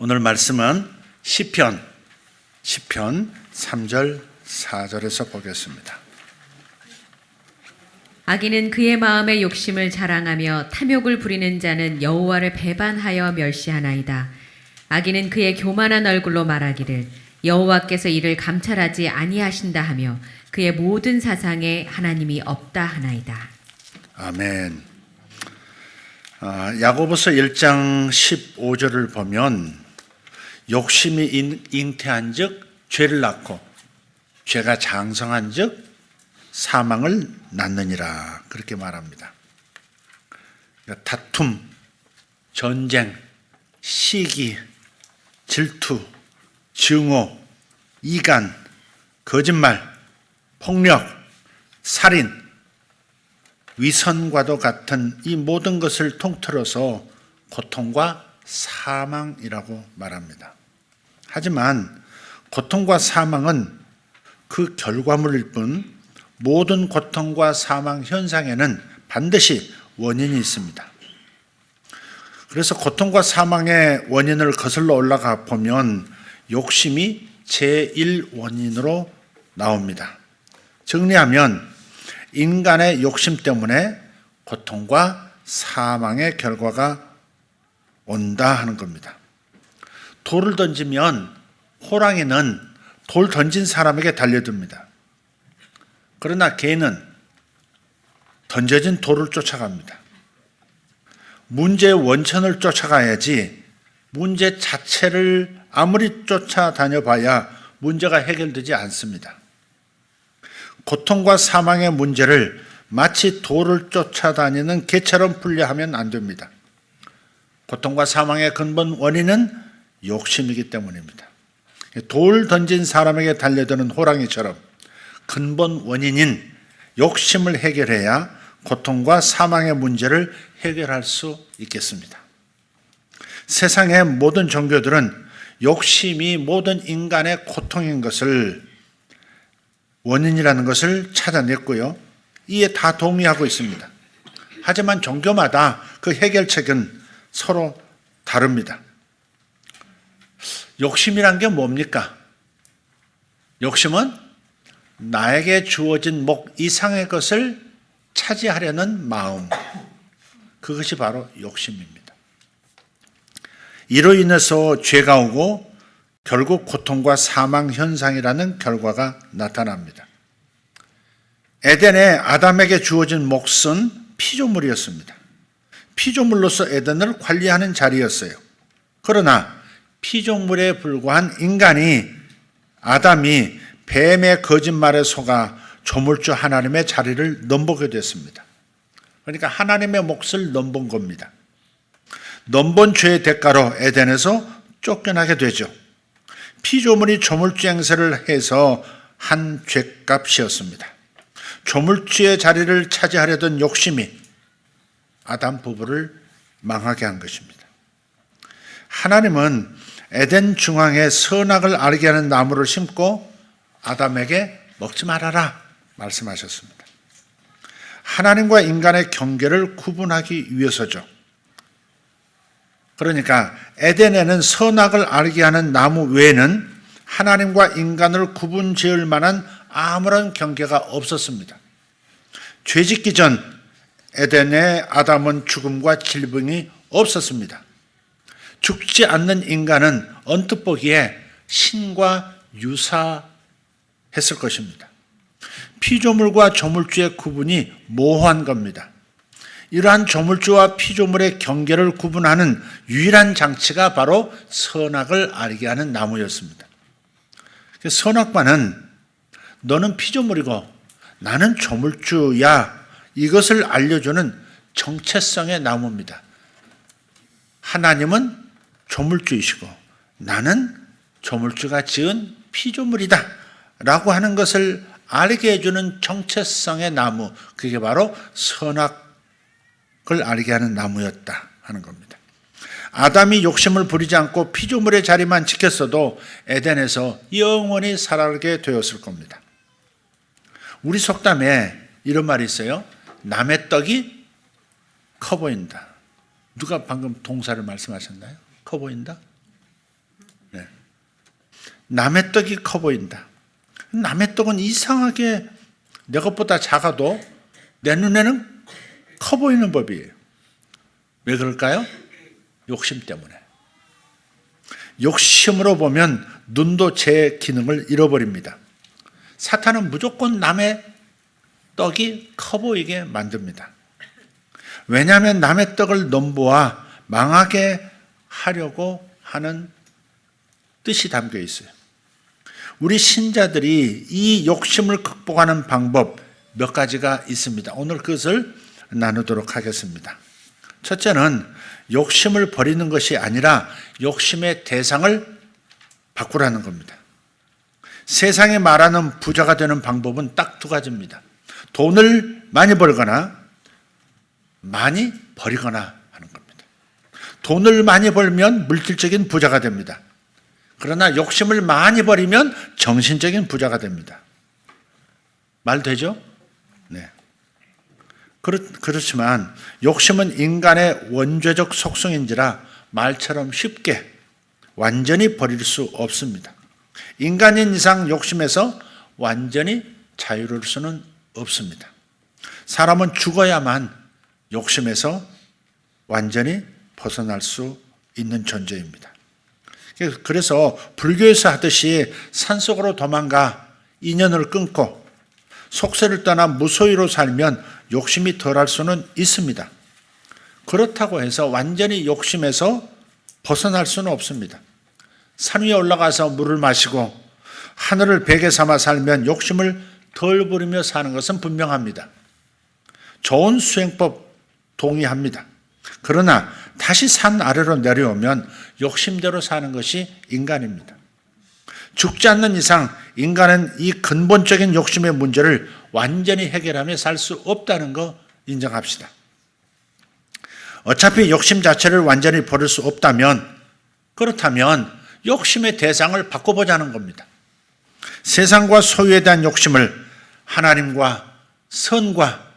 오늘 말씀은 시편 3절 4절에서 보겠습니다. 악인은 그의 마음의 욕심을 자랑하며 탐욕을 부리는 자는 여호와를 배반하여 멸시하나이다. 악인은 그의 교만한 얼굴로 말하기를 여호와께서 이를 감찰하지 아니하신다 하며 그의 모든 사상에 하나님이 없다 하나이다. 아멘. 야고보서 1장 15절을 보면 욕심이 잉태한 즉 죄를 낳고 죄가 장성한 즉 사망을 낳느니라 그렇게 말합니다. 그러니까 다툼, 전쟁, 시기, 질투, 증오, 이간, 거짓말, 폭력, 살인, 위선과도 같은 이 모든 것을 통틀어서 고통과 사망이라고 말합니다. 하지만 고통과 사망은 그 결과물일 뿐 모든 고통과 사망 현상에는 반드시 원인이 있습니다. 그래서 고통과 사망의 원인을 거슬러 올라가 보면 욕심이 제1원인으로 나옵니다. 정리하면 인간의 욕심 때문에 고통과 사망의 결과가 온다 하는 겁니다. 돌을 던지면 호랑이는 돌 던진 사람에게 달려듭니다. 그러나 개는 던져진 돌을 쫓아갑니다. 문제의 원천을 쫓아가야지 문제 자체를 아무리 쫓아다녀 봐야 문제가 해결되지 않습니다. 고통과 사망의 문제를 마치 돌을 쫓아다니는 개처럼 풀려하면 안 됩니다. 고통과 사망의 근본 원인은 욕심이기 때문입니다. 돌 던진 사람에게 달려드는 호랑이처럼 근본 원인인 욕심을 해결해야 고통과 사망의 문제를 해결할 수 있겠습니다. 세상의 모든 종교들은 욕심이 모든 인간의 고통인 것을 원인이라는 것을 찾아냈고요. 이에 다 동의하고 있습니다. 하지만 종교마다 그 해결책은 서로 다릅니다. 욕심이란 게 뭡니까? 욕심은 나에게 주어진 목 이상의 것을 차지하려는 마음. 그것이 바로 욕심입니다. 이로 인해서 죄가 오고 결국 고통과 사망 현상이라는 결과가 나타납니다. 에덴에 아담에게 주어진 몫은 피조물이었습니다. 피조물로서 에덴을 관리하는 자리였어요. 그러나 피조물에 불과한 인간이 아담이 뱀의 거짓말에 속아 조물주 하나님의 자리를 넘보게 됐습니다. 그러니까 하나님의 몫을 넘본 겁니다. 넘본 죄의 대가로 에덴에서 쫓겨나게 되죠. 피조물이 조물주 행세를 해서 한 죄값이었습니다. 조물주의 자리를 차지하려던 욕심이 아담 부부를 망하게 한 것입니다. 하나님은 에덴 중앙에 선악을 알게 하는 나무를 심고 아담에게 먹지 말아라 말씀하셨습니다. 하나님과 인간의 경계를 구분하기 위해서죠. 그러니까 에덴에는 선악을 알게 하는 나무 외에는 하나님과 인간을 구분 지을 만한 아무런 경계가 없었습니다. 죄짓기 전 에덴의 아담은 죽음과 질병이 없었습니다. 죽지 않는 인간은 언뜻 보기에 신과 유사했을 것입니다. 피조물과 조물주의 구분이 모호한 겁니다. 이러한 조물주와 피조물의 경계를 구분하는 유일한 장치가 바로 선악을 알게 하는 나무였습니다. 선악과는 너는 피조물이고 나는 조물주야 이것을 알려주는 정체성의 나무입니다. 하나님은 조물주이시고 나는 조물주가 지은 피조물이다 라고 하는 것을 알게 해주는 정체성의 나무, 그게 바로 선악을 알게 하는 나무였다 하는 겁니다. 아담이 욕심을 부리지 않고 피조물의 자리만 지켰어도 에덴에서 영원히 살아가게 되었을 겁니다. 우리 속담에 이런 말이 있어요. 남의 떡이 커 보인다. 누가 방금 동사를 말씀하셨나요? 커 보인다? 남의 떡이 커 보인다. 남의 떡은 이상하게 내 것보다 작아도 내 눈에는 커 보이는 법이에요. 왜 그럴까요? 욕심 때문에. 욕심으로 보면 눈도 제 기능을 잃어버립니다. 사탄은 무조건 남의 떡이 커 보이게 만듭니다. 왜냐하면 남의 떡을 넘보아 망하게 하려고 하는 뜻이 담겨 있어요. 우리 신자들이 이 욕심을 극복하는 방법 몇 가지가 있습니다. 오늘 그것을 나누도록 하겠습니다. 첫째는 욕심을 버리는 것이 아니라 욕심의 대상을 바꾸라는 겁니다. 세상에 말하는 부자가 되는 방법은 딱 두 가지입니다. 돈을 많이 벌거나 많이 버리거나 하는 겁니다. 돈을 많이 벌면 물질적인 부자가 됩니다. 그러나 욕심을 많이 버리면 정신적인 부자가 됩니다. 말 되죠? 네. 그렇지만 욕심은 인간의 원죄적 속성인지라 말처럼 쉽게 완전히 버릴 수 없습니다. 인간인 이상 욕심에서 완전히 자유로울 수는 없습니다. 사람은 죽어야만 욕심에서 완전히 벗어날 수 있는 존재입니다. 그래서 불교에서 하듯이 산속으로 도망가 인연을 끊고 속세를 떠나 무소유로 살면 욕심이 덜할 수는 있습니다. 그렇다고 해서 완전히 욕심에서 벗어날 수는 없습니다. 산 위에 올라가서 물을 마시고 하늘을 베개 삼아 살면 욕심을 덜 부리며 사는 것은 분명합니다. 좋은 수행법 동의합니다. 그러나 다시 산 아래로 내려오면 욕심대로 사는 것이 인간입니다. 죽지 않는 이상 인간은 이 근본적인 욕심의 문제를 완전히 해결하며 살 수 없다는 거 인정합시다. 어차피 욕심 자체를 완전히 버릴 수 없다면, 그렇다면 욕심의 대상을 바꿔보자는 겁니다. 세상과 소유에 대한 욕심을 하나님과 선과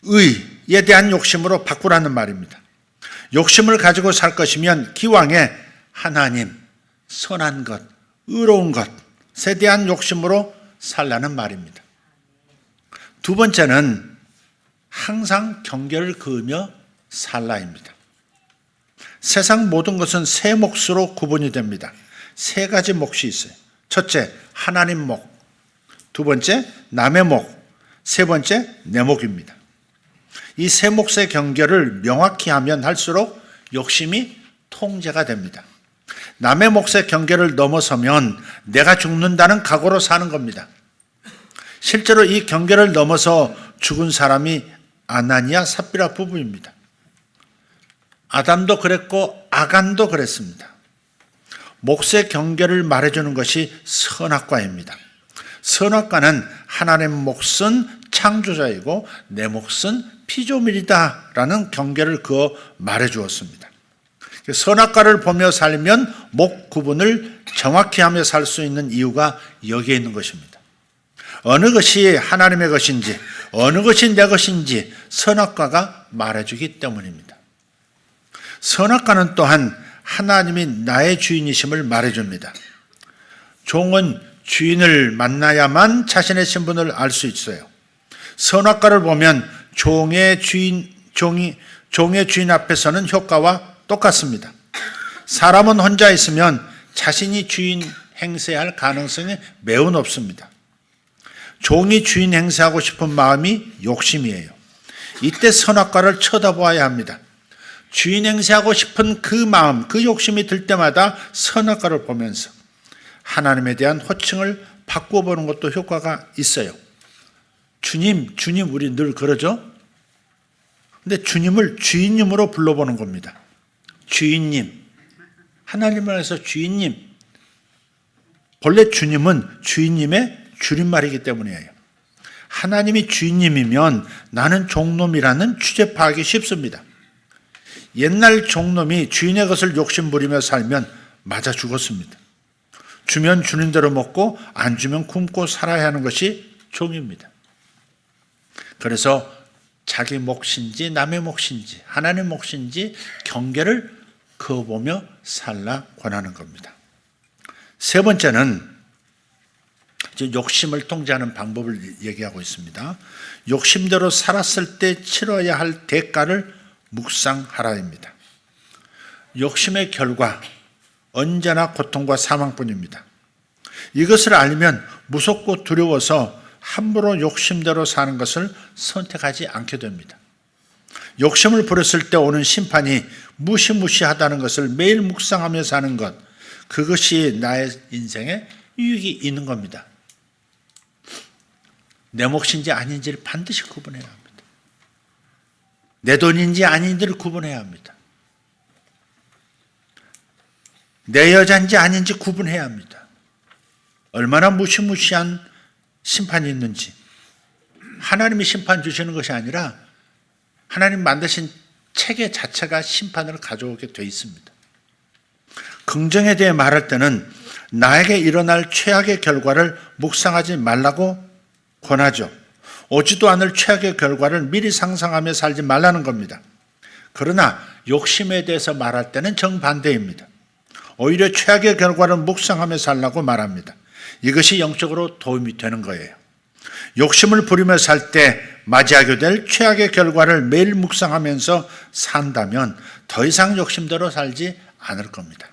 의에 대한 욕심으로 바꾸라는 말입니다. 욕심을 가지고 살 것이면 기왕에 하나님, 선한 것, 의로운 것에 대한 욕심으로 살라는 말입니다. 두 번째는 항상 경계를 그으며 살라입니다. 세상 모든 것은 세 몫으로 구분이 됩니다. 세 가지 몫이 있어요. 첫째, 하나님 몫. 두 번째, 남의 몫. 세 번째, 내 몫입니다. 이 세 몫의 경계를 명확히 하면 할수록 욕심이 통제가 됩니다. 남의 몫의 경계를 넘어서면 내가 죽는다는 각오로 사는 겁니다. 실제로 이 경계를 넘어서 죽은 사람이 아나니아 삽비라 부부입니다. 아담도 그랬고 아간도 그랬습니다. 몫의 경계를 말해주는 것이 선악과입니다. 선악과는 하나님의 몫은 창조자이고 내 몫은 피조물이다라는 경계를 그어 말해주었습니다. 선악과를 보며 살면 목 구분을 정확히 하며 살 수 있는 이유가 여기에 있는 것입니다. 어느 것이 하나님의 것인지 어느 것이 내 것인지 선악과가 말해주기 때문입니다. 선악과는 또한 하나님이 나의 주인이심을 말해줍니다. 종은 주인을 만나야만 자신의 신분을 알 수 있어요. 선악과를 보면 종의 주인 앞에서는 효과와 똑같습니다. 사람은 혼자 있으면 자신이 주인 행세할 가능성이 매우 높습니다. 종이 주인 행세하고 싶은 마음이 욕심이에요. 이때 선악과를 쳐다보아야 합니다. 주인 행세하고 싶은 그 마음, 그 욕심이 들 때마다 선악과를 보면서 하나님에 대한 호칭을 바꿔보는 것도 효과가 있어요. 주님, 주님 우리 늘 그러죠? 근데 주님을 주인님으로 불러보는 겁니다. 주인님. 하나님을 해서 주인님. 본래 주님은 주인님의 줄임말이기 때문이에요. 하나님이 주인님이면 나는 종놈이라는 취재 파악이 쉽습니다. 옛날 종놈이 주인의 것을 욕심부리며 살면 맞아 죽었습니다. 주면 주는 대로 먹고 안 주면 굶고 살아야 하는 것이 종입니다. 그래서 자기 몫인지 남의 몫인지 하나님 몫인지 경계를 그어보며 살라 권하는 겁니다. 세 번째는 이제 욕심을 통제하는 방법을 얘기하고 있습니다. 욕심대로 살았을 때 치러야 할 대가를 묵상하라입니다. 욕심의 결과 언제나 고통과 사망뿐입니다. 이것을 알면 무섭고 두려워서 함부로 욕심대로 사는 것을 선택하지 않게 됩니다. 욕심을 부렸을 때 오는 심판이 무시무시하다는 것을 매일 묵상하며 사는 것, 그것이 나의 인생에 유익이 있는 겁니다. 내 몫인지 아닌지를 반드시 구분해야 합니다. 내 돈인지 아닌지를 구분해야 합니다. 내 여자인지 아닌지 구분해야 합니다. 얼마나 무시무시한 심판이 있는지. 하나님이 심판 주시는 것이 아니라 하나님 만드신 체계 자체가 심판을 가져오게 돼 있습니다. 긍정에 대해 말할 때는 나에게 일어날 최악의 결과를 묵상하지 말라고 권하죠. 오지도 않을 최악의 결과를 미리 상상하며 살지 말라는 겁니다. 그러나 욕심에 대해서 말할 때는 정반대입니다. 오히려 최악의 결과를 묵상하며 살라고 말합니다. 이것이 영적으로 도움이 되는 거예요. 욕심을 부리며 살 때 맞이하게 될 최악의 결과를 매일 묵상하면서 산다면 더 이상 욕심대로 살지 않을 겁니다.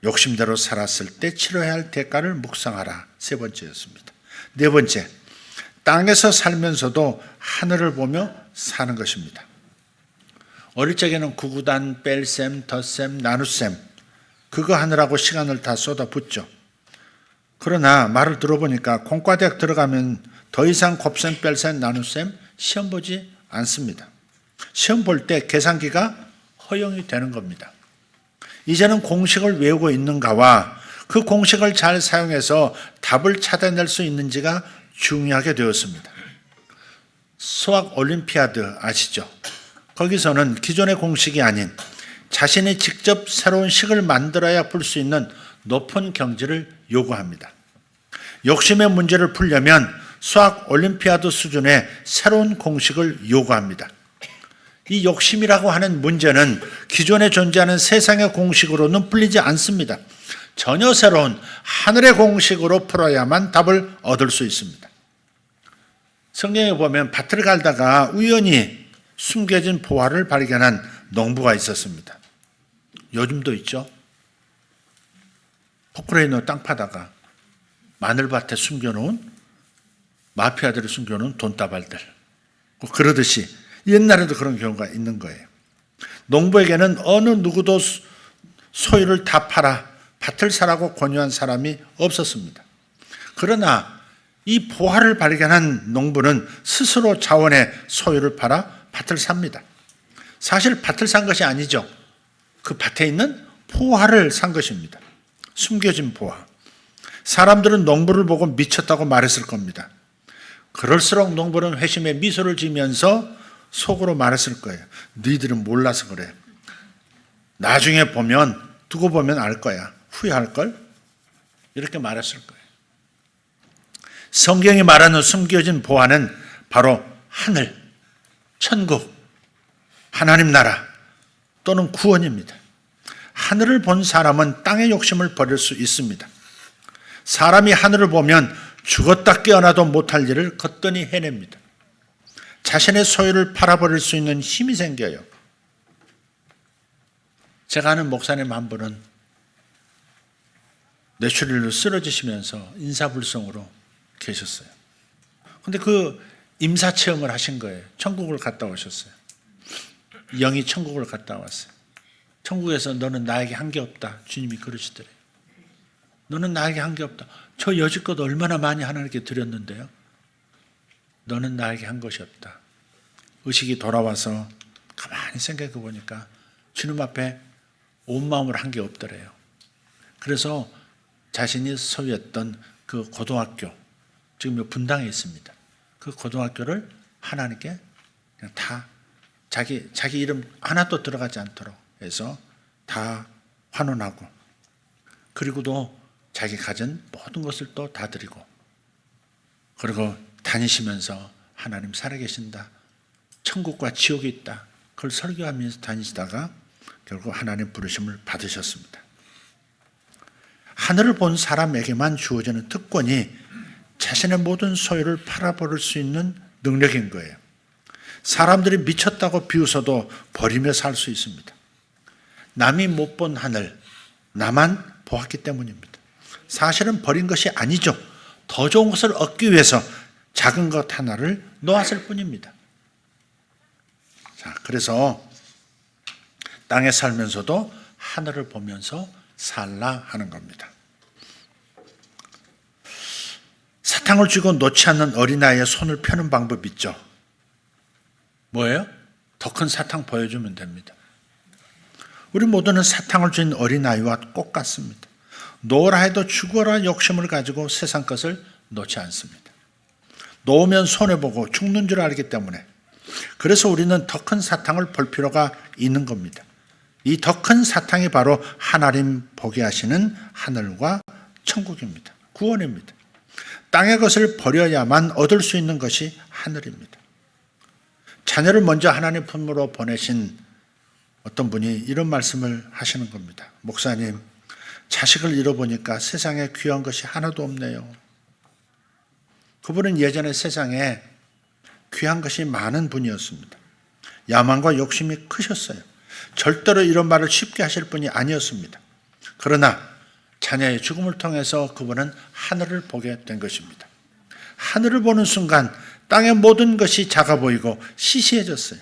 욕심대로 살았을 때 치러야 할 대가를 묵상하라. 세 번째였습니다. 네 번째, 땅에서 살면서도 하늘을 보며 사는 것입니다. 어릴 적에는 구구단, 뺄셈, 덧셈, 나눗셈 그거 하느라고 시간을 다 쏟아붓죠. 그러나 말을 들어보니까 공과대학 들어가면 더 이상 곱셈, 뺄셈, 나눗셈 시험 보지 않습니다. 시험 볼 때 계산기가 허용이 되는 겁니다. 이제는 공식을 외우고 있는가와 그 공식을 잘 사용해서 답을 찾아낼 수 있는지가 중요하게 되었습니다. 수학 올림피아드 아시죠? 거기서는 기존의 공식이 아닌 자신이 직접 새로운 식을 만들어야 풀 수 있는 높은 경지를 요구합니다. 욕심의 문제를 풀려면 수학 올림피아드 수준의 새로운 공식을 요구합니다. 이 욕심이라고 하는 문제는 기존에 존재하는 세상의 공식으로는 풀리지 않습니다. 전혀 새로운 하늘의 공식으로 풀어야만 답을 얻을 수 있습니다. 성경에 보면 밭을 갈다가 우연히 숨겨진 보화를 발견한 농부가 있었습니다. 요즘도 있죠. 포크레인으로 땅 파다가 마늘밭에 숨겨놓은 마피아들이 숨겨놓은 돈다발들. 그러듯이 옛날에도 그런 경우가 있는 거예요. 농부에게는 어느 누구도 소유를 다 팔아 밭을 사라고 권유한 사람이 없었습니다. 그러나 이 보화를 발견한 농부는 스스로 자원의 소유를 팔아 밭을 삽니다. 사실 밭을 산 것이 아니죠. 그 밭에 있는 보화를 산 것입니다. 숨겨진 보화. 사람들은 농부를 보고 미쳤다고 말했을 겁니다. 그럴수록 농부는 회심에 미소를 지으면서 속으로 말했을 거예요. 너희들은 몰라서 그래. 나중에 보면 두고 보면 알 거야. 후회할걸? 이렇게 말했을 거예요. 성경이 말하는 숨겨진 보화는 바로 하늘, 천국, 하나님 나라 또는 구원입니다. 하늘을 본 사람은 땅의 욕심을 버릴 수 있습니다. 사람이 하늘을 보면 죽었다 깨어나도 못할 일을 거뜬히 해냅니다. 자신의 소유를 팔아버릴 수 있는 힘이 생겨요. 제가 아는 목사님 한 분은 뇌출혈로 쓰러지시면서 인사불성으로 계셨어요. 그런데 그 임사체험을 하신 거예요. 천국을 갔다 오셨어요. 영이 천국을 갔다 왔어요. 천국에서 너는 나에게 한 게 없다. 주님이 그러시더래요. 너는 나에게 한 게 없다. 저 여지껏 얼마나 많이 하나님께 드렸는데요. 너는 나에게 한 것이 없다. 의식이 돌아와서 가만히 생각해 보니까 주님 앞에 온 마음으로 한 게 없더래요. 그래서 자신이 소유했던 그 고등학교, 지금 분당에 있습니다. 그 고등학교를 하나님께 그냥 다 자기 이름 하나도 들어가지 않도록 해서 다 환원하고, 그리고도 자기 가진 모든 것을 또 다 드리고, 그리고 다니시면서 하나님 살아계신다, 천국과 지옥이 있다, 그걸 설교하면서 다니시다가 결국 하나님 부르심을 받으셨습니다. 하늘을 본 사람에게만 주어지는 특권이 자신의 모든 소유를 팔아버릴 수 있는 능력인 거예요. 사람들이 미쳤다고 비웃어도 버리며 살 수 있습니다. 남이 못 본 하늘, 나만 보았기 때문입니다. 사실은 버린 것이 아니죠. 더 좋은 것을 얻기 위해서 작은 것 하나를 놓았을 뿐입니다. 자, 그래서 땅에 살면서도 하늘을 보면서 살라 하는 겁니다. 사탕을 쥐고 놓지 않는 어린아이의 손을 펴는 방법이 있죠. 뭐예요? 더 큰 사탕 보여주면 됩니다. 우리 모두는 사탕을 쥔 어린아이와 꼭 같습니다. 놓으라 해도 죽어라 욕심을 가지고 세상 것을 놓지 않습니다. 놓으면 손해보고 죽는 줄 알기 때문에. 그래서 우리는 더 큰 사탕을 볼 필요가 있는 겁니다. 이 더 큰 사탕이 바로 하나님 보게 하시는 하늘과 천국입니다. 구원입니다. 땅의 것을 버려야만 얻을 수 있는 것이 하늘입니다. 자녀를 먼저 하나님 품으로 보내신 어떤 분이 이런 말씀을 하시는 겁니다. 목사님, 자식을 잃어보니까 세상에 귀한 것이 하나도 없네요. 그분은 예전에 세상에 귀한 것이 많은 분이었습니다. 야망과 욕심이 크셨어요. 절대로 이런 말을 쉽게 하실 분이 아니었습니다. 그러나 자녀의 죽음을 통해서 그분은 하늘을 보게 된 것입니다. 하늘을 보는 순간 땅의 모든 것이 작아 보이고 시시해졌어요.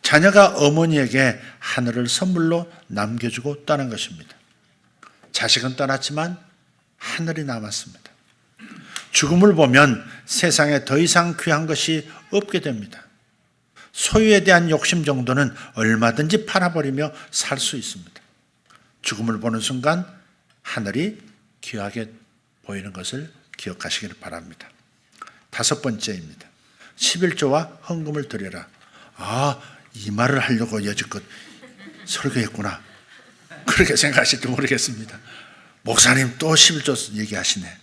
자녀가 어머니에게 하늘을 선물로 남겨주고 떠난 것입니다. 자식은 떠났지만 하늘이 남았습니다. 죽음을 보면 세상에 더 이상 귀한 것이 없게 됩니다. 소유에 대한 욕심 정도는 얼마든지 팔아버리며 살 수 있습니다. 죽음을 보는 순간 하늘이 귀하게 보이는 것을 기억하시기를 바랍니다. 5번째입니다. 11조와 헌금을 드려라. 이 말을 하려고 여지껏 설교했구나. 그렇게 생각하실지 모르겠습니다. 목사님 또 11조 얘기하시네.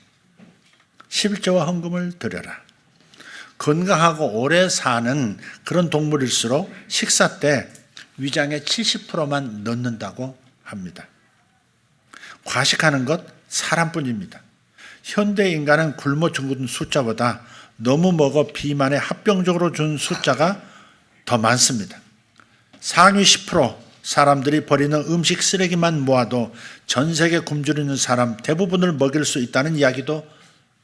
11조와 헌금을 드려라. 건강하고 오래 사는 그런 동물일수록 식사 때 위장의 70%만 넣는다고 합니다. 과식하는 것 사람뿐입니다. 현대 인간은 굶어 죽은 숫자보다 너무 먹어 비만에 합병적으로 준 숫자가 더 많습니다. 상위 10% 사람들이 버리는 음식 쓰레기만 모아도 전 세계 굶주리는 사람 대부분을 먹일 수 있다는 이야기도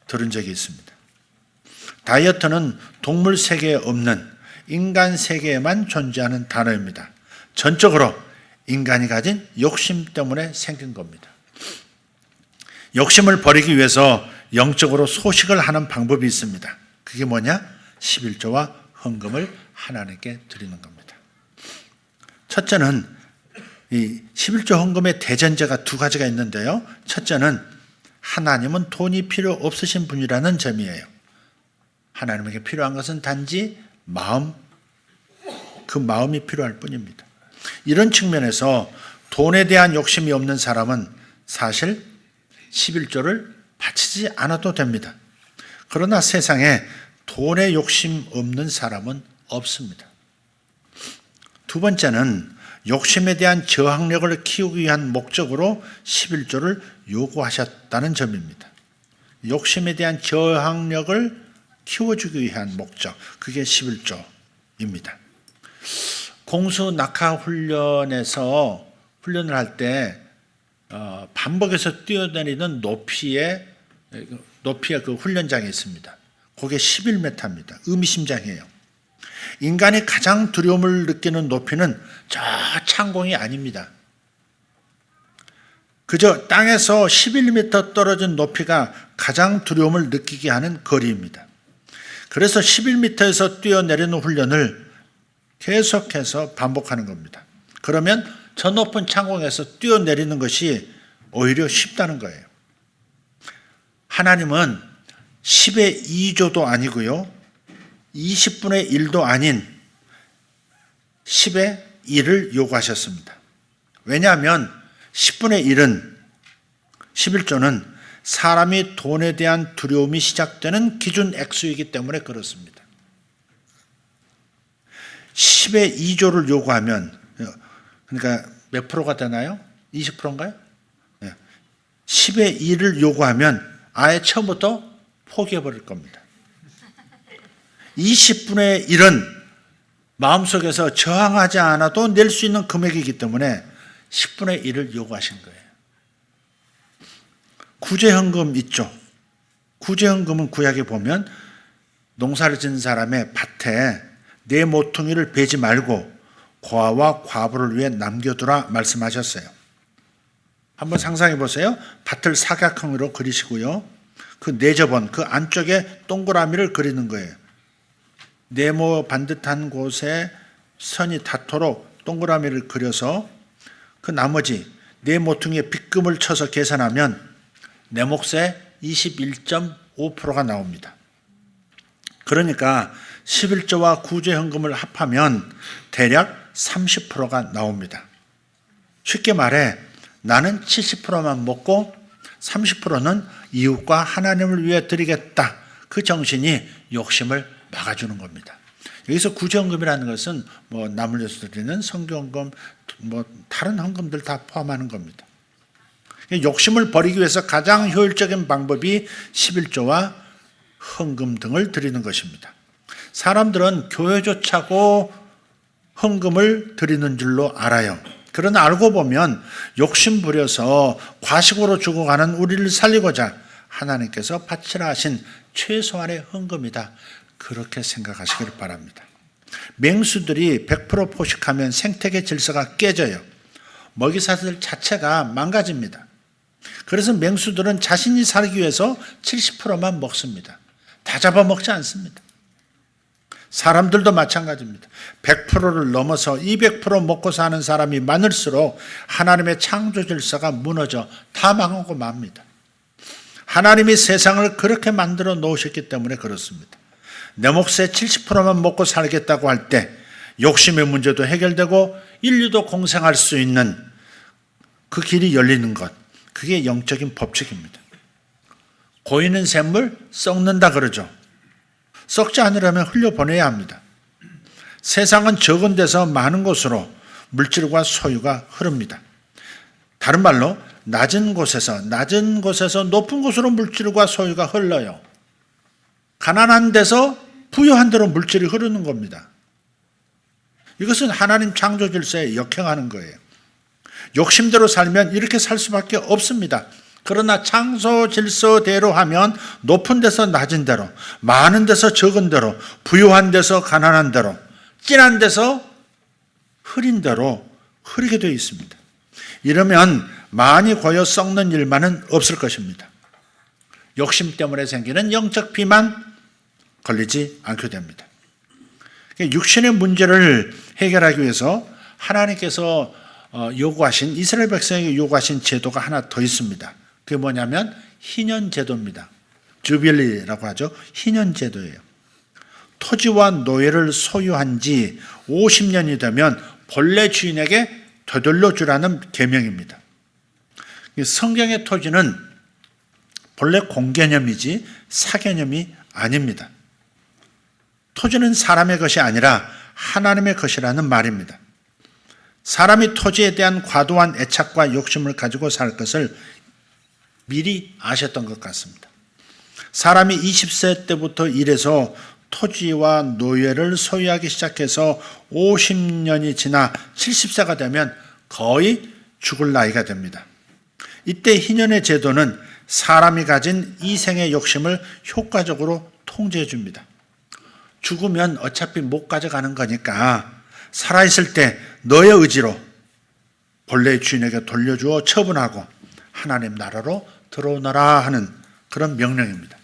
들은 적이 있습니다. 다이어트는 동물 세계에 없는 인간 세계에만 존재하는 단어입니다. 전적으로 인간이 가진 욕심 때문에 생긴 겁니다. 욕심을 버리기 위해서 영적으로 소식을 하는 방법이 있습니다. 그게 뭐냐? 11조와 헌금을 하나님께 드리는 겁니다. 첫째는 이 11조 헌금의 대전제가 2가지가 있는데요. 첫째는 하나님은 돈이 필요 없으신 분이라는 점이에요. 하나님에게 필요한 것은 단지 마음, 그 마음이 필요할 뿐입니다. 이런 측면에서 돈에 대한 욕심이 없는 사람은 사실 11조를 바치지 않아도 됩니다. 그러나 세상에 돈에 욕심 없는 사람은 없습니다. 2번째는 욕심에 대한 저항력을 키우기 위한 목적으로 11조를 요구하셨다는 점입니다. 욕심에 대한 저항력을 키워주기 위한 목적, 그게 11조입니다. 공수 낙하 훈련에서 훈련을 할 때 반복해서 뛰어내리는 높이의 그 훈련장이 있습니다. 그게 11m입니다. 의미심장해요. 인간이 가장 두려움을 느끼는 높이는 저 창공이 아닙니다. 그저 땅에서 11m 떨어진 높이가 가장 두려움을 느끼게 하는 거리입니다. 그래서 11m에서 뛰어내리는 훈련을 계속해서 반복하는 겁니다. 그러면 저 높은 창공에서 뛰어내리는 것이 오히려 쉽다는 거예요. 하나님은 10의 2조도 아니고요. 20분의 1도 아닌 10의 1을 요구하셨습니다. 왜냐하면 10분의 1은 11조는 사람이 돈에 대한 두려움이 시작되는 기준 액수이기 때문에 그렇습니다. 10의 2조를 요구하면 그러니까 몇 프로가 되나요? 20%인가요? 10의 1을 요구하면 아예 처음부터 포기해버릴 겁니다. 20분의 1은 마음속에서 저항하지 않아도 낼 수 있는 금액이기 때문에 10분의 1을 요구하신 거예요. 구제헌금 있죠. 구제헌금은 구약에 보면 농사를 지은 사람의 밭에 내 모퉁이를 베지 말고 고아와 과부를 위해 남겨두라 말씀하셨어요. 한번 상상해 보세요. 밭을 사각형으로 그리시고요. 그 내접원, 그 안쪽에 동그라미를 그리는 거예요. 네모 반듯한 곳에 선이 닿도록 동그라미를 그려서 그 나머지 네 모퉁이에 빗금을 쳐서 계산하면 내 몫의 21.5%가 나옵니다. 그러니까 11조와 구제헌금을 합하면 대략 30%가 나옵니다. 쉽게 말해 나는 70%만 먹고 30%는 이웃과 하나님을 위해 드리겠다. 그 정신이 욕심을 막아주는 겁니다. 여기서 구제헌금이라는 것은 뭐 남을 위해서 드리는 성경헌금, 뭐 다른 헌금들 다 포함하는 겁니다. 욕심을 버리기 위해서 가장 효율적인 방법이 11조와 헌금 등을 드리는 것입니다. 사람들은 교회조차고 헌금을 드리는 줄로 알아요. 그러나 알고 보면 욕심 부려서 과식으로 죽어가는 우리를 살리고자 하나님께서 바치라 하신 최소한의 헌금이다. 그렇게 생각하시길 바랍니다. 맹수들이 100% 포식하면 생태계 질서가 깨져요. 먹이사슬 자체가 망가집니다. 그래서 맹수들은 자신이 살기 위해서 70%만 먹습니다. 다 잡아먹지 않습니다. 사람들도 마찬가지입니다. 100%를 넘어서 200% 먹고 사는 사람이 많을수록 하나님의 창조 질서가 무너져 다 망하고 맙니다. 하나님이 세상을 그렇게 만들어 놓으셨기 때문에 그렇습니다. 내 몫의 70%만 먹고 살겠다고 할 때 욕심의 문제도 해결되고 인류도 공생할 수 있는 그 길이 열리는 것, 그게 영적인 법칙입니다. 고이는 샘물 썩는다 그러죠. 썩지 않으려면 흘려보내야 합니다. 세상은 적은 데서 많은 곳으로 물질과 소유가 흐릅니다. 다른 말로 낮은 곳에서 높은 곳으로 물질과 소유가 흘러요. 가난한 데서 부유한 데로 물질이 흐르는 겁니다. 이것은 하나님 창조 질서에 역행하는 거예요. 욕심대로 살면 이렇게 살 수밖에 없습니다. 그러나 창조 질서대로 하면 높은 데서 낮은 데로, 많은 데서 적은 데로, 부유한 데서 가난한 데로, 진한 데서 흐린 데로 흐르게 되어 있습니다. 이러면 많이 고여 썩는 일만은 없을 것입니다. 욕심 때문에 생기는 영적 비만 걸리지 않게 됩니다. 육신의 문제를 해결하기 위해서 하나님께서 요구하신, 이스라엘 백성에게 요구하신 제도가 하나 더 있습니다. 그게 뭐냐면 희년제도입니다. 주빌리라고 하죠. 희년제도예요. 토지와 노예를 소유한 지 50년이 되면 본래 주인에게 되돌려 주라는 계명입니다. 성경의 토지는 본래 공개념이지 사개념이 아닙니다. 토지는 사람의 것이 아니라 하나님의 것이라는 말입니다. 사람이 토지에 대한 과도한 애착과 욕심을 가지고 살 것을 미리 아셨던 것 같습니다. 사람이 20세 때부터 일해서 토지와 노예를 소유하기 시작해서 50년이 지나 70세가 되면 거의 죽을 나이가 됩니다. 이때 희년의 제도는 사람이 가진 이생의 욕심을 효과적으로 통제해 줍니다. 죽으면 어차피 못 가져가는 거니까 살아있을 때 너의 의지로 본래의 주인에게 돌려주어 처분하고 하나님 나라로 들어오너라 하는 그런 명령입니다.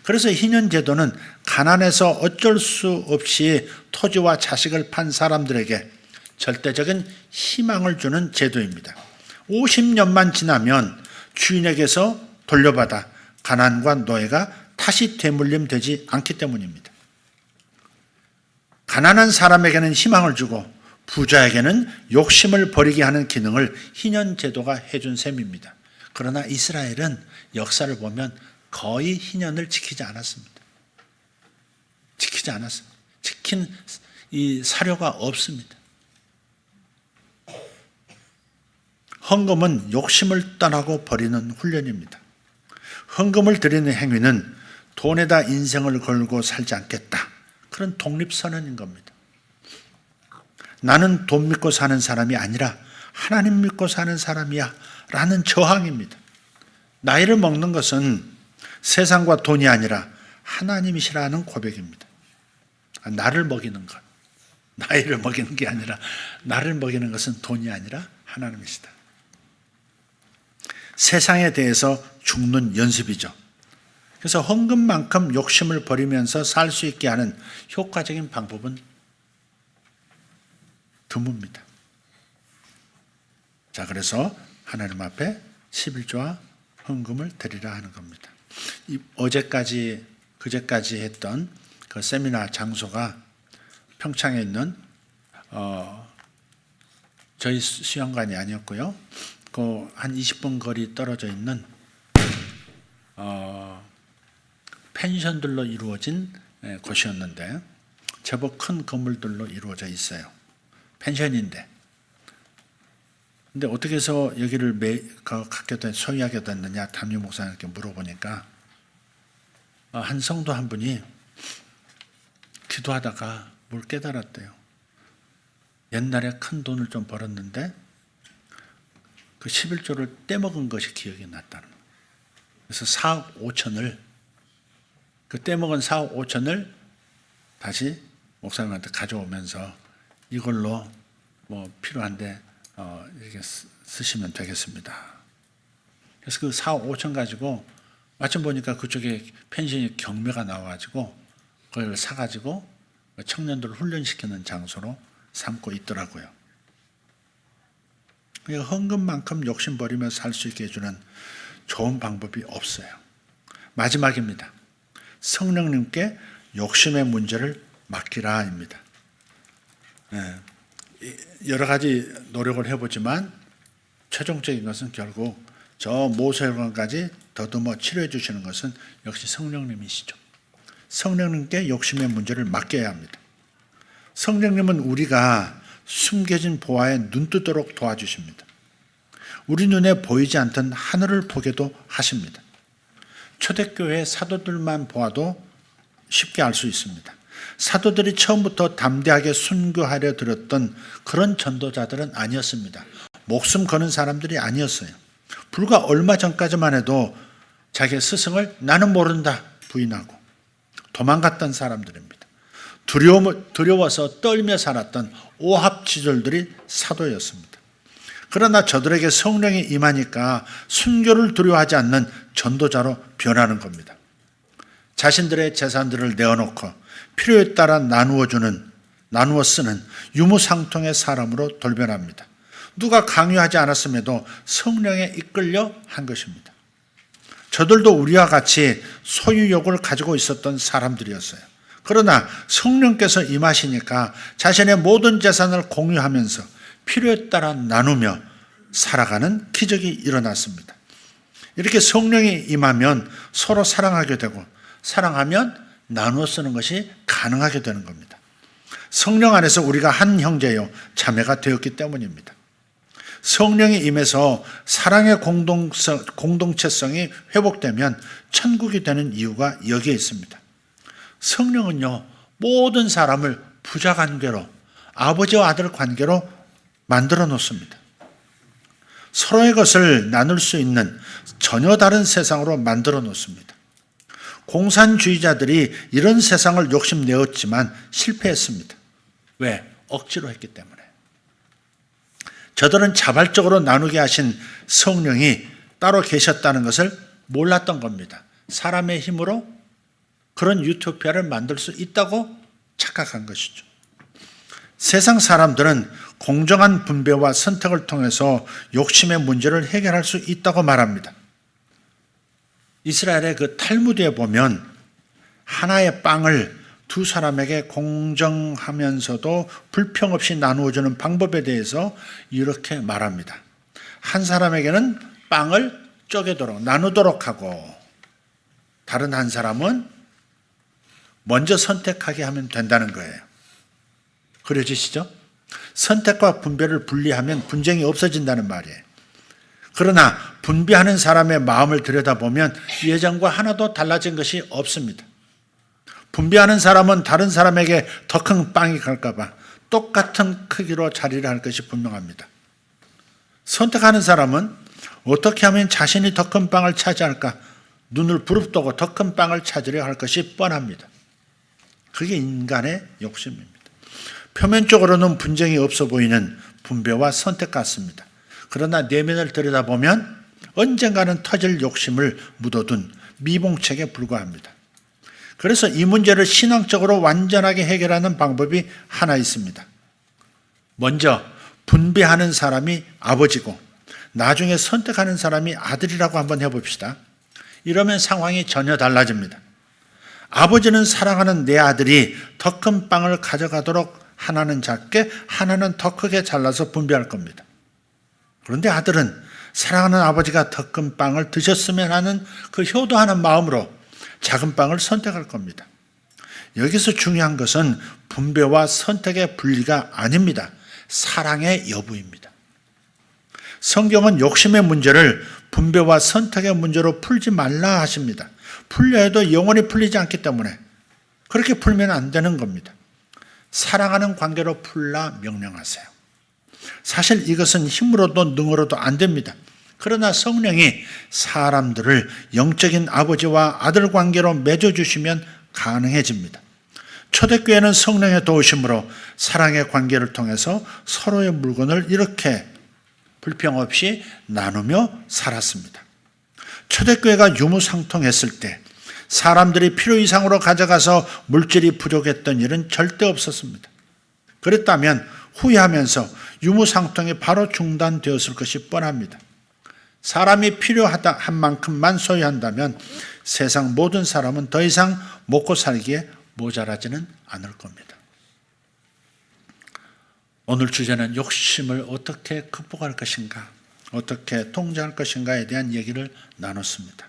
그래서 희년제도는 가난해서 어쩔 수 없이 토지와 자식을 판 사람들에게 절대적인 희망을 주는 제도입니다. 50년만 지나면 주인에게서 돌려받아 가난과 노예가 다시 되물림되지 않기 때문입니다. 가난한 사람에게는 희망을 주고 부자에게는 욕심을 버리게 하는 기능을 희년제도가 해준 셈입니다. 그러나 이스라엘은 역사를 보면 거의 희년을 지키지 않았습니다. 지킨 이 사료가 없습니다. 헌금은 욕심을 떠나고 버리는 훈련입니다. 헌금을 드리는 행위는 돈에다 인생을 걸고 살지 않겠다. 그런 독립선언인 겁니다. 나는 돈 믿고 사는 사람이 아니라 하나님 믿고 사는 사람이야 라는 저항입니다. 나이를 먹는 것은 세상과 돈이 아니라 하나님이시라는 고백입니다. 나를 먹이는 것, 나이를 먹이는 게 아니라 나를 먹이는 것은 돈이 아니라 하나님이시다. 세상에 대해서 죽는 연습이죠. 그래서 헌금만큼 욕심을 버리면서 살 수 있게 하는 효과적인 방법은 드뭅니다. 자, 그래서 하나님 앞에 11조와 헌금을 드리라 하는 겁니다. 어제까지, 그제까지 했던 그 세미나 장소가 평창에 있는 저희 수영관이 아니었고요. 그 한 20분 거리 떨어져 있는 펜션들로 이루어진 곳이었는데 제법 큰 건물들로 이루어져 있어요. 펜션인데. 근데 어떻게 해서 여기를 소유하게 됐느냐 담임 목사님께 물어보니까 한 성도 한 분이 기도하다가 뭘 깨달았대요. 옛날에 큰 돈을 좀 벌었는데 그 11조를 떼먹은 것이 기억이 났다는 거예요. 그래서 4억 5천을 그 떼먹은 4억 5천을 다시 목사님한테 가져오면서 이걸로 뭐 필요한데 이렇게 쓰시면 되겠습니다. 그래서 그 4억 5천 가지고 마침 보니까 그쪽에 펜션이 경매가 나와가지고 그걸 사가지고 청년들을 훈련시키는 장소로 삼고 있더라고요. 그러니까 헌금만큼 욕심 버리면서 살 수 있게 해주는 좋은 방법이 없어요. 마지막입니다. 성령님께 욕심의 문제를 맡기라입니다. 여러 가지 노력을 해보지만 최종적인 것은 결국 저 모세혈관까지 더듬어 치료해 주시는 것은 역시 성령님이시죠. 성령님께 욕심의 문제를 맡겨야 합니다. 성령님은 우리가 숨겨진 보화에 눈뜨도록 도와주십니다. 우리 눈에 보이지 않던 하늘을 보게도 하십니다. 초대교회 사도들만 보아도 쉽게 알 수 있습니다. 사도들이 처음부터 담대하게 순교하려 들었던 그런 전도자들은 아니었습니다. 목숨 거는 사람들이 아니었어요. 불과 얼마 전까지만 해도 자기의 스승을 나는 모른다 부인하고 도망갔던 사람들입니다. 두려워서 떨며 살았던 오합지졸들이 사도였습니다. 그러나 저들에게 성령이 임하니까 순교를 두려워하지 않는 전도자로 변하는 겁니다. 자신들의 재산들을 내어놓고 필요에 따라 나누어 쓰는 유무상통의 사람으로 돌변합니다. 누가 강요하지 않았음에도 성령에 이끌려 한 것입니다. 저들도 우리와 같이 소유욕을 가지고 있었던 사람들이었어요. 그러나 성령께서 임하시니까 자신의 모든 재산을 공유하면서 필요에 따라 나누며 살아가는 기적이 일어났습니다. 이렇게 성령이 임하면 서로 사랑하게 되고 사랑하면 나누어 쓰는 것이 가능하게 되는 겁니다. 성령 안에서 우리가 한 형제요 자매가 되었기 때문입니다. 성령이 임해서 사랑의 공동체성이 회복되면 천국이 되는 이유가 여기에 있습니다. 성령은요 모든 사람을 부자 관계로 아버지와 아들 관계로 만들어 놓습니다. 서로의 것을 나눌 수 있는 전혀 다른 세상으로 만들어 놓습니다. 공산주의자들이 이런 세상을 욕심내었지만 실패했습니다. 왜? 억지로 했기 때문에. 저들은 자발적으로 나누게 하신 성령이 따로 계셨다는 것을 몰랐던 겁니다. 사람의 힘으로 그런 유토피아를 만들 수 있다고 착각한 것이죠. 세상 사람들은 공정한 분배와 선택을 통해서 욕심의 문제를 해결할 수 있다고 말합니다. 이스라엘의 그 탈무드에 보면 하나의 빵을 두 사람에게 공정하면서도 불평 없이 나누어주는 방법에 대해서 이렇게 말합니다. 한 사람에게는 빵을 쪼개도록 나누도록 하고 다른 한 사람은 먼저 선택하게 하면 된다는 거예요. 그려지시죠? 선택과 분배를 분리하면 분쟁이 없어진다는 말이에요. 그러나 분비하는 사람의 마음을 들여다보면 예전과 하나도 달라진 것이 없습니다. 분비하는 사람은 다른 사람에게 더 큰 빵이 갈까 봐 똑같은 크기로 자리를 할 것이 분명합니다. 선택하는 사람은 어떻게 하면 자신이 더 큰 빵을 차지할까 눈을 부릅뜨고 더 큰 빵을 찾으려 할 것이 뻔합니다. 그게 인간의 욕심입니다. 표면적으로는 분쟁이 없어 보이는 분배와 선택 같습니다. 그러나 내면을 들여다보면 언젠가는 터질 욕심을 묻어둔 미봉책에 불과합니다. 그래서 이 문제를 신앙적으로 완전하게 해결하는 방법이 하나 있습니다. 먼저 분배하는 사람이 아버지고 나중에 선택하는 사람이 아들이라고 한번 해봅시다. 이러면 상황이 전혀 달라집니다. 아버지는 사랑하는 내 아들이 더 큰 빵을 가져가도록 하나는 작게 하나는 더 크게 잘라서 분배할 겁니다. 그런데 아들은 사랑하는 아버지가 더 큰 빵을 드셨으면 하는 그 효도하는 마음으로 작은 빵을 선택할 겁니다. 여기서 중요한 것은 분배와 선택의 분리가 아닙니다. 사랑의 여부입니다. 성경은 욕심의 문제를 분배와 선택의 문제로 풀지 말라 하십니다. 풀려 해도 영원히 풀리지 않기 때문에 그렇게 풀면 안 되는 겁니다. 사랑하는 관계로 풀라 명령하세요. 사실 이것은 힘으로도 능으로도 안 됩니다. 그러나 성령이 사람들을 영적인 아버지와 아들 관계로 맺어주시면 가능해집니다. 초대교회는 성령의 도우심으로 사랑의 관계를 통해서 서로의 물건을 이렇게 불평 없이 나누며 살았습니다. 초대교회가 유무상통했을 때 사람들이 필요 이상으로 가져가서 물질이 부족했던 일은 절대 없었습니다. 그랬다면 후회하면서 유무상통이 바로 중단되었을 것이 뻔합니다. 사람이 필요하다 한 만큼만 소유한다면 세상 모든 사람은 더 이상 먹고 살기에 모자라지는 않을 겁니다. 오늘 주제는 욕심을 어떻게 극복할 것인가, 어떻게 통제할 것인가에 대한 얘기를 나눴습니다.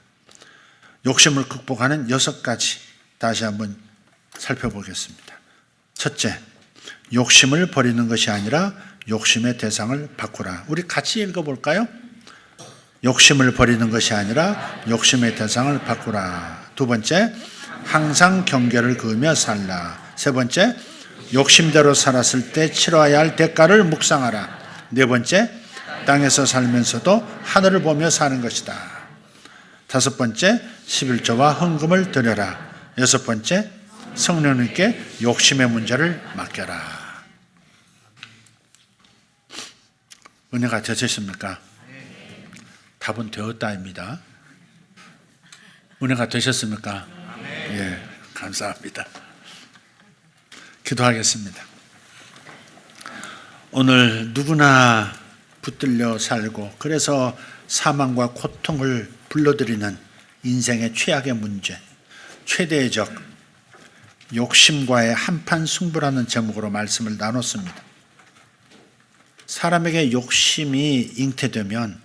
욕심을 극복하는 6가지 다시 한번 살펴보겠습니다. 첫째, 욕심을 버리는 것이 아니라 욕심의 대상을 바꾸라. 우리 같이 읽어볼까요? 욕심을 버리는 것이 아니라 욕심의 대상을 바꾸라. 두 번째, 항상 경계를 그으며 살라. 세 번째, 욕심대로 살았을 때 치러야 할 대가를 묵상하라. 네 번째, 땅에서 살면서도 하늘을 보며 사는 것이다. 다섯 번째, 11조와 헌금을 드려라. 여섯 번째, 성령님께 욕심의 문제를 맡겨라. 은혜가 되셨습니까? 답은 되었다입니다. 은혜가 되셨습니까? 예, 감사합니다. 기도하겠습니다. 오늘 누구나 붙들려 살고 그래서 사망과 고통을 불러들이는 인생의 최악의 문제, 최대적 욕심과의 한판 승부라는 제목으로 말씀을 나눴습니다. 사람에게 욕심이 잉태되면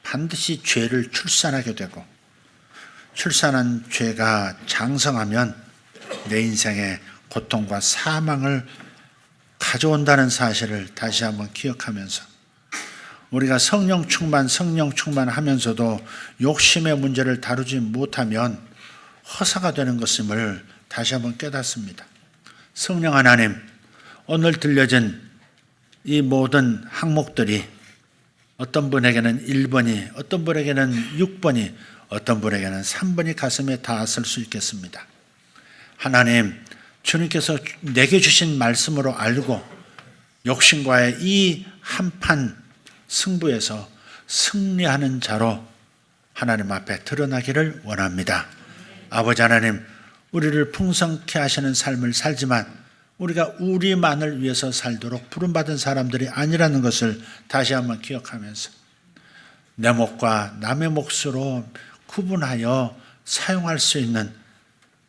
반드시 죄를 출산하게 되고 출산한 죄가 장성하면 내 인생에 고통과 사망을 가져온다는 사실을 다시 한번 기억하면서 우리가 성령 충만 하면서도 욕심의 문제를 다루지 못하면 허사가 되는 것임을 다시 한번 깨닫습니다. 성령 하나님, 오늘 들려진 이 모든 항목들이 어떤 분에게는 1번이, 어떤 분에게는 6번이, 어떤 분에게는 3번이 가슴에 닿았을 수 있겠습니다. 하나님, 주님께서 내게 주신 말씀으로 알고 욕심과의 이 한판 승부에서 승리하는 자로 하나님 앞에 드러나기를 원합니다. 아버지 하나님, 우리를 풍성케 하시는 삶을 살지만 우리가 우리만을 위해서 살도록 부름받은 사람들이 아니라는 것을 다시 한번 기억하면서 내 몫과 남의 몫으로 구분하여 사용할 수 있는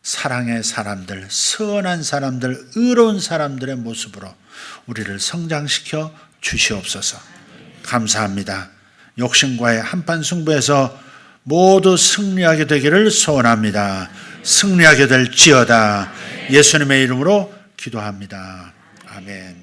사랑의 사람들, 선한 사람들, 의로운 사람들의 모습으로 우리를 성장시켜 주시옵소서. 감사합니다. 욕심과의 한판 승부에서 모두 승리하게 되기를 소원합니다. 승리하게 될지어다. 예수님의 이름으로 기도합니다. 아멘.